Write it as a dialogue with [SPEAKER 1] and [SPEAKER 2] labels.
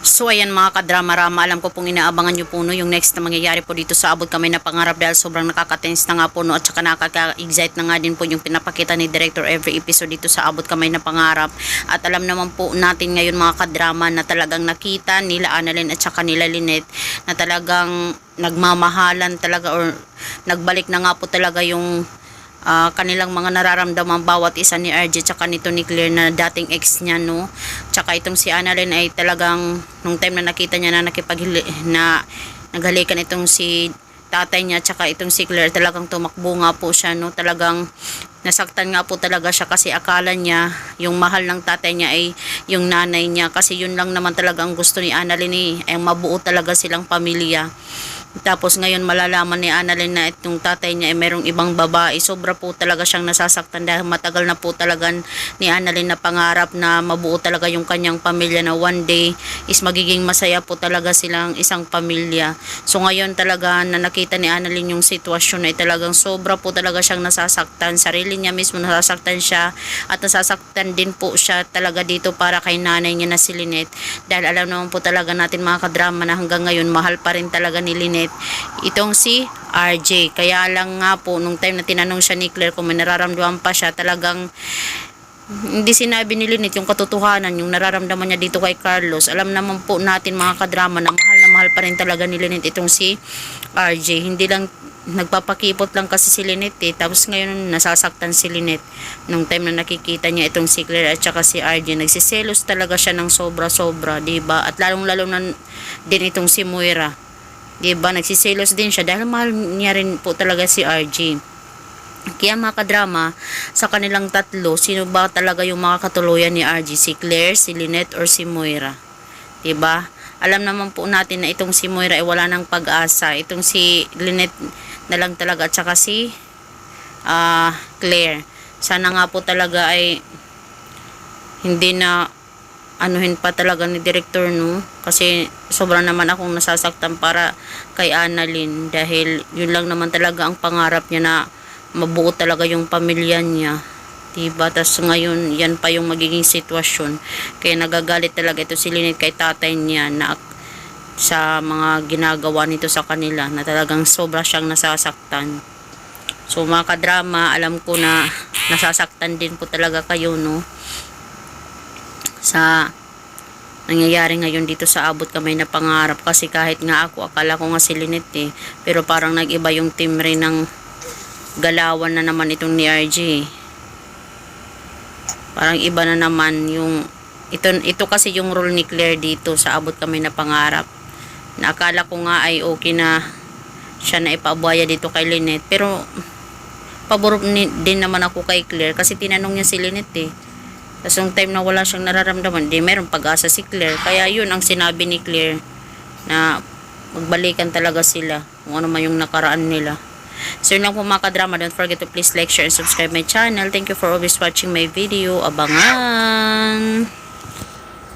[SPEAKER 1] So ayan mga kadrama-rama, alam ko pong inaabangan nyo po no, yung next na mangyayari po dito sa Abot Kamay na Pangarap dahil sobrang nakaka-tense na nga po no, at saka nakaka-excite na nga din po yung pinapakita ni Director every episode dito sa Abot Kamay na Pangarap. At alam naman po natin ngayon mga kadrama na talagang nakita nila Annalyn at saka nila Lynette na talagang nagmamahalan talaga or nagbalik na nga po talaga yung kanilang mga nararamdaman bawat isa ni RJ tsaka nito ni Claire na dating ex niya no. Tsaka itong si Annalyn ay talagang nung time na nakita niya na naghalikan itong si tatay niya tsaka itong si Claire, talagang tumakbo nga po siya no. Talagang nasaktan nga po talaga siya kasi akala niya yung mahal ng tatay niya ay yung nanay niya, kasi yun lang naman talaga ang gusto ni Annalyn ay mabuo talaga silang pamilya. Tapos ngayon malalaman ni Annalyn na itong tatay niya ay merong ibang babae. Sobra po talaga siyang nasasaktan dahil matagal na po talaga ni Annalyn na pangarap na mabuo talaga yung kanyang pamilya, na one day is magiging masaya po talaga silang isang pamilya. So ngayon talaga na nakita ni Annalyn yung sitwasyon ay talagang sobra po talaga siyang nasasaktan. Sarili niya mismo nasasaktan siya at nasasaktan din po siya talaga dito para kay nanay niya na si Lynette. Dahil alam naman po talaga natin mga kadrama na hanggang ngayon mahal pa rin talaga ni Lynette itong si RJ. Kaya lang nga po nung time na tinanong siya ni Claire kung may nararamdaman pa siya, talagang hindi sinabi ni Lynette yung katotohanan, yung nararamdaman niya dito kay Carlos. Alam naman po natin mga kadrama na mahal pa rin talaga ni Lynette itong si RJ. Hindi lang nagpapakipot lang kasi si Lynette tapos ngayon nasasaktan si Lynette nung time na nakikita niya itong si Claire at saka si RJ. Nagsiselos talaga siya ng sobra-sobra, diba? At lalong-lalo na din itong si Moira, diba? Nagsiselos din siya dahil mahal niya rin po talaga si RJ. Kaya mga kadrama, sa kanilang tatlo, sino ba talaga yung makakatuluyan ni RJ? Si Claire, si Lynette, or si Moira? Diba? Alam naman po natin na itong si Moira ay wala ng pag-asa. Itong si Lynette na lang talaga at saka si Claire. Sana nga po talaga ay hindi na anuhin pa talaga ni Director no, kasi sobrang naman akong nasasaktan para kay Annalyn dahil yun lang naman talaga ang pangarap niya, na mabuo talaga yung pamilya niya, diba? Tas ngayon yan pa yung magiging sitwasyon, kaya nagagalit talaga ito si Lynette kay tatay niya na sa mga ginagawa nito sa kanila, na talagang sobra siyang nasasaktan. So mga kadrama, alam ko na nasasaktan din po talaga kayo no sa nangyayari ngayon dito sa Abot Kamay na Pangarap, kasi kahit nga ako akala ko nga si Lynette pero parang nag-iba yung team rin ng galawan na naman itong ni RJ. Parang iba na naman yung ito kasi yung role ni Claire dito sa Abot Kamay na Pangarap, na akala ko nga ay okay na siya na ipabuhaya dito kay Lynette, pero pabor din naman ako kay Claire kasi tinanong niya si Lynette tapos yung time na wala siyang nararamdaman, di meron pag-asa si Claire. Kaya yun ang sinabi ni Claire, na magbalikan talaga sila kung ano man yung nakaraan nila. So yun lang po mga kadrama. Don't forget to please like, share, and subscribe my channel. Thank you for always watching my video. Abangan!